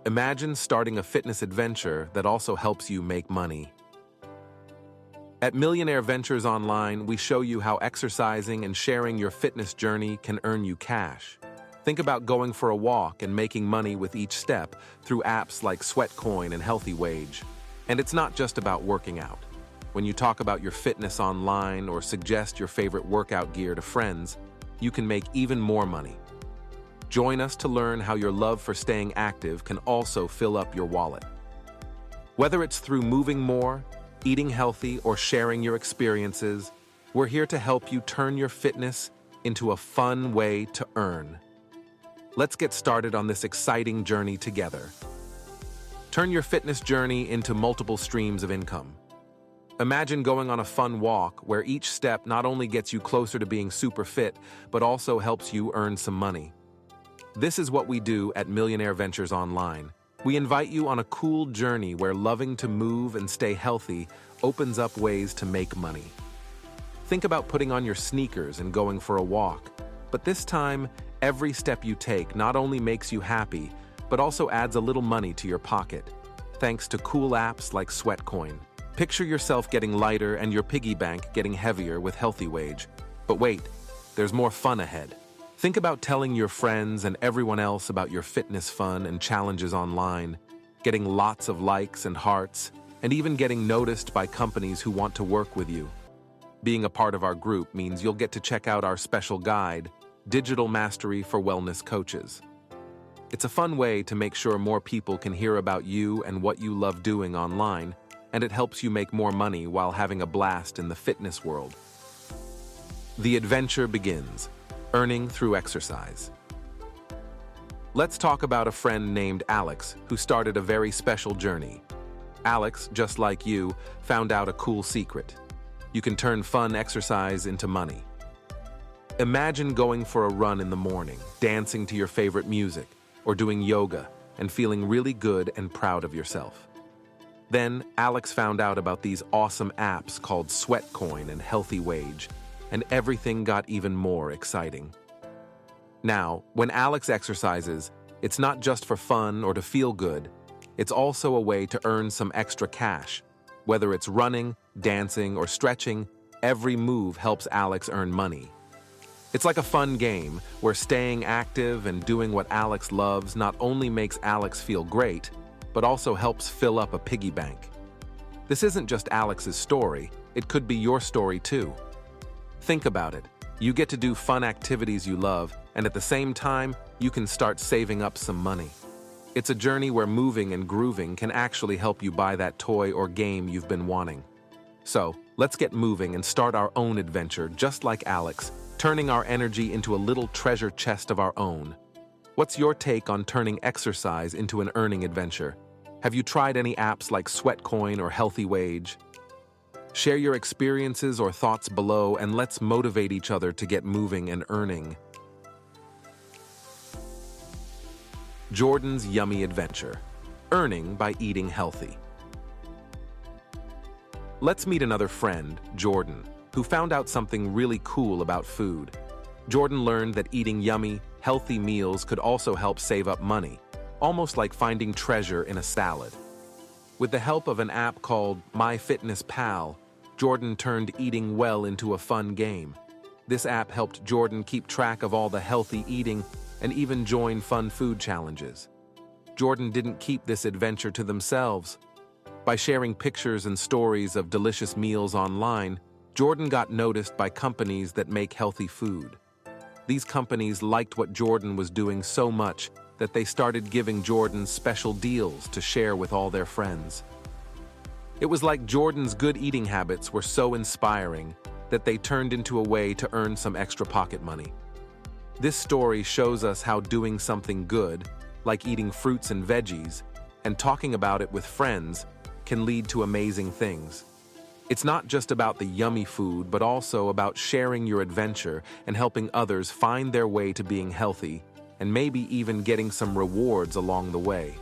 Imagine starting a fitness adventure that also helps you make money. At Millionaire Ventures Online, we show you how exercising and sharing your fitness journey can earn you cash. Think about going for a walk and making money with each step through apps like Sweatcoin and HealthyWage. And it's not just about working out. When you talk about your fitness online or suggest your favorite workout gear to friends, you can make even more money. Join us to learn how your love for staying active can also fill up your wallet. Whether it's through moving more, eating healthy, or sharing your experiences, we're here to help you turn your fitness into a fun way to earn. Let's get started on this exciting journey together. Turn your fitness journey into multiple streams of income. Imagine going on a fun walk where each step not only gets you closer to being super fit, but also helps you earn some money. This is what we do at Millionaire Ventures Online. We invite you on a cool journey where loving to move and stay healthy opens up ways to make money. Think about putting on your sneakers and going for a walk, but this time, every step you take not only makes you happy, but also adds a little money to your pocket, thanks to cool apps like Sweatcoin. Picture yourself getting lighter and your piggy bank getting heavier with HealthyWage. But wait, there's more fun ahead. Think about telling your friends and everyone else about your fitness fun and challenges online, getting lots of likes and hearts, and even getting noticed by companies who want to work with you. Being a part of our group means you'll get to check out our special guide, Digital Mastery for Wellness Coaches. It's a fun way to make sure more people can hear about you and what you love doing online, and it helps you make more money while having a blast in the fitness world. The adventure begins. Earning through exercise. Let's talk about a friend named Alex who started a very special journey. Alex, just like you, found out a cool secret. You can turn fun exercise into money. Imagine going for a run in the morning, dancing to your favorite music, or doing yoga and feeling really good and proud of yourself. Then, Alex found out about these awesome apps called Sweatcoin and HealthyWage, and everything got even more exciting. Now, when Alex exercises, it's not just for fun or to feel good, it's also a way to earn some extra cash. Whether it's running, dancing, or stretching, every move helps Alex earn money. It's like a fun game where staying active and doing what Alex loves not only makes Alex feel great, but also helps fill up a piggy bank. This isn't just Alex's story, it could be your story too. Think about it. You get to do fun activities you love, and at the same time, you can start saving up some money. It's a journey where moving and grooving can actually help you buy that toy or game you've been wanting. So, let's get moving and start our own adventure just like Alex, turning our energy into a little treasure chest of our own. What's your take on turning exercise into an earning adventure? Have you tried any apps like Sweatcoin or HealthyWage? Share your experiences or thoughts below, and let's motivate each other to get moving and earning. Jordan's Yummy Adventure. Earning by eating healthy. Let's meet another friend, Jordan, who found out something really cool about food. Jordan learned that eating yummy, healthy meals could also help save up money, almost like finding treasure in a salad. With the help of an app called MyFitnessPal, Jordan turned eating well into a fun game. This app helped Jordan keep track of all the healthy eating and even join fun food challenges. Jordan didn't keep this adventure to themselves. By sharing pictures and stories of delicious meals online, Jordan got noticed by companies that make healthy food. These companies liked what Jordan was doing so much that they started giving Jordan special deals to share with all their friends. It was like Jordan's good eating habits were so inspiring that they turned into a way to earn some extra pocket money. This story shows us how doing something good, like eating fruits and veggies, and talking about it with friends, can lead to amazing things. It's not just about the yummy food, but also about sharing your adventure and helping others find their way to being healthy, and maybe even getting some rewards along the way.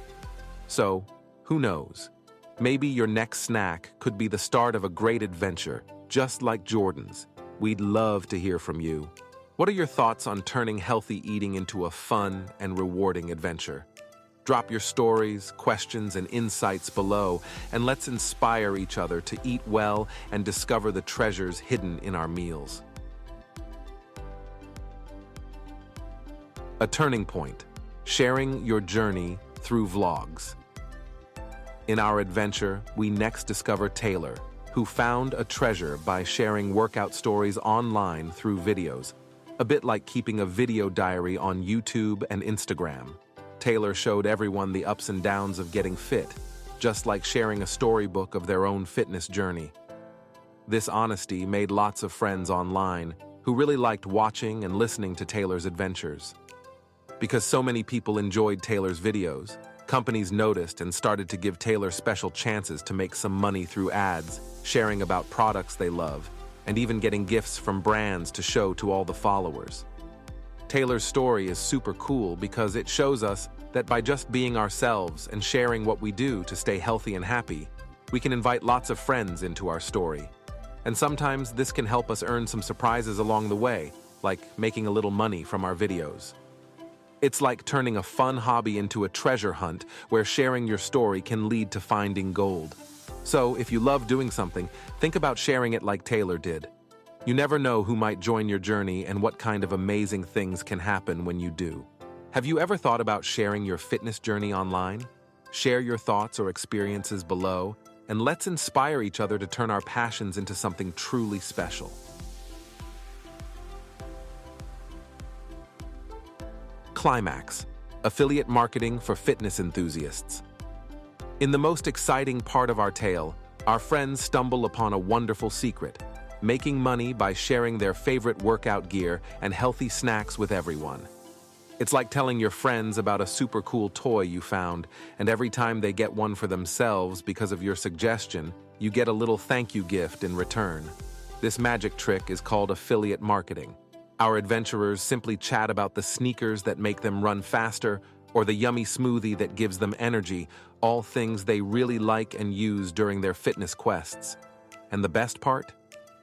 So, who knows? Maybe your next snack could be the start of a great adventure, just like Jordan's. We'd love to hear from you. What are your thoughts on turning healthy eating into a fun and rewarding adventure? Drop your stories, questions, and insights below, and let's inspire each other to eat well and discover the treasures hidden in our meals. A turning point, sharing your journey through vlogs. In our adventure, we next discover Taylor, who found a treasure by sharing workout stories online through videos, a bit like keeping a video diary on YouTube and Instagram. Taylor showed everyone the ups and downs of getting fit, just like sharing a storybook of their own fitness journey. This honesty made lots of friends online who really liked watching and listening to Taylor's adventures. Because so many people enjoyed Taylor's videos, companies noticed and started to give Taylor special chances to make some money through ads, sharing about products they love, and even getting gifts from brands to show to all the followers. Taylor's story is super cool because it shows us that by just being ourselves and sharing what we do to stay healthy and happy, we can invite lots of friends into our story. And sometimes this can help us earn some surprises along the way, like making a little money from our videos. It's like turning a fun hobby into a treasure hunt where sharing your story can lead to finding gold. So, if you love doing something, think about sharing it like Taylor did. You never know who might join your journey and what kind of amazing things can happen when you do. Have you ever thought about sharing your fitness journey online? Share your thoughts or experiences below, and let's inspire each other to turn our passions into something truly special. Climax: affiliate marketing for fitness enthusiasts. In the most exciting part of our tale, our friends stumble upon a wonderful secret: making money by sharing their favorite workout gear and healthy snacks with everyone. It's like telling your friends about a super cool toy you found, and every time they get one for themselves because of your suggestion, you get a little thank you gift in return. This magic trick is called affiliate marketing. Our adventurers simply chat about the sneakers that make them run faster or the yummy smoothie that gives them energy, all things they really like and use during their fitness quests. And the best part?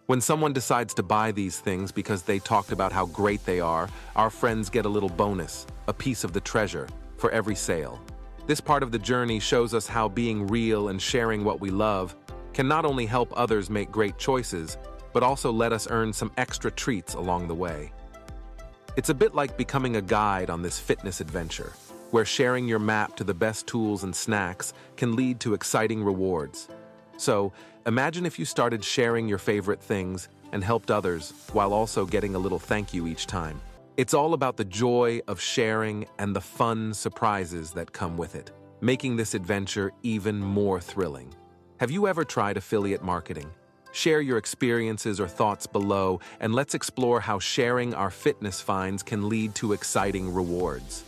When someone decides to buy these things because they talked about how great they are, our friends get a little bonus, a piece of the treasure, for every sale. This part of the journey shows us how being real and sharing what we love can not only help others make great choices, but also let us earn some extra treats along the way. It's a bit like becoming a guide on this fitness adventure, where sharing your map to the best tools and snacks can lead to exciting rewards. So, imagine if you started sharing your favorite things and helped others while also getting a little thank you each time. It's all about the joy of sharing and the fun surprises that come with it, making this adventure even more thrilling. Have you ever tried affiliate marketing? Share your experiences or thoughts below, and let's explore how sharing our fitness finds can lead to exciting rewards.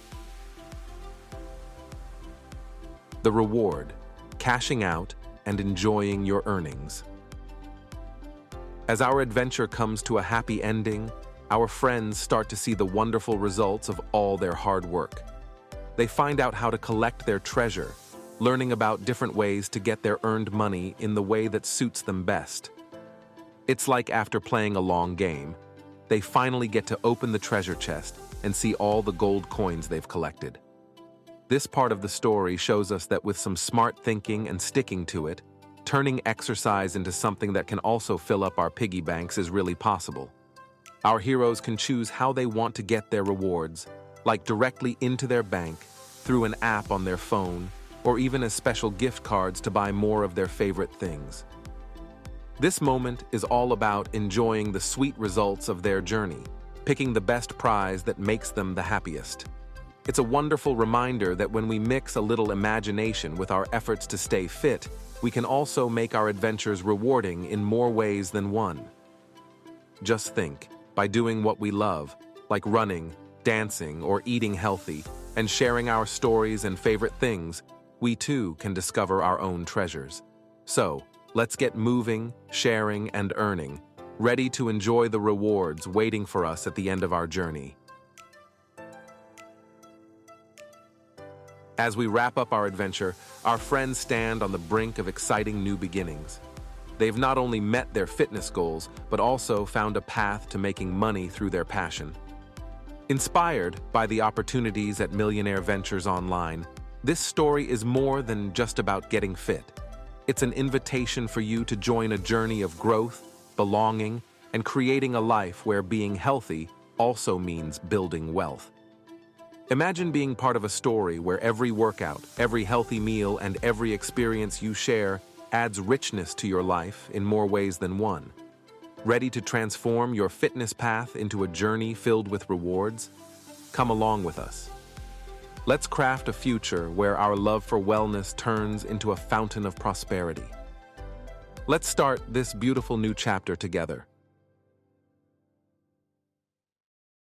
The reward: cashing out and enjoying your earnings. As our adventure comes to a happy ending, our friends start to see the wonderful results of all their hard work. They find out how to collect their treasure, learning about different ways to get their earned money in the way that suits them best. It's like after playing a long game, they finally get to open the treasure chest and see all the gold coins they've collected. This part of the story shows us that with some smart thinking and sticking to it, turning exercise into something that can also fill up our piggy banks is really possible. Our heroes can choose how they want to get their rewards, like directly into their bank, through an app on their phone, or even as special gift cards to buy more of their favorite things. This moment is all about enjoying the sweet results of their journey, picking the best prize that makes them the happiest. It's a wonderful reminder that when we mix a little imagination with our efforts to stay fit, we can also make our adventures rewarding in more ways than one. Just think, by doing what we love, like running, dancing, or eating healthy, and sharing our stories and favorite things, we too can discover our own treasures. So, let's get moving, sharing, and earning, ready to enjoy the rewards waiting for us at the end of our journey. As we wrap up our adventure, our friends stand on the brink of exciting new beginnings. They've not only met their fitness goals, but also found a path to making money through their passion. Inspired by the opportunities at Millionaire Ventures Online, This story is more than just about getting fit. It's an invitation for you to join a journey of growth, belonging, and creating a life where being healthy also means building wealth. Imagine being part of a story where every workout, every healthy meal, and every experience you share adds richness to your life in more ways than one. Ready to transform your fitness path into a journey filled with rewards? Come along with us. Let's craft a future where our love for wellness turns into a fountain of prosperity. Let's start this beautiful new chapter together.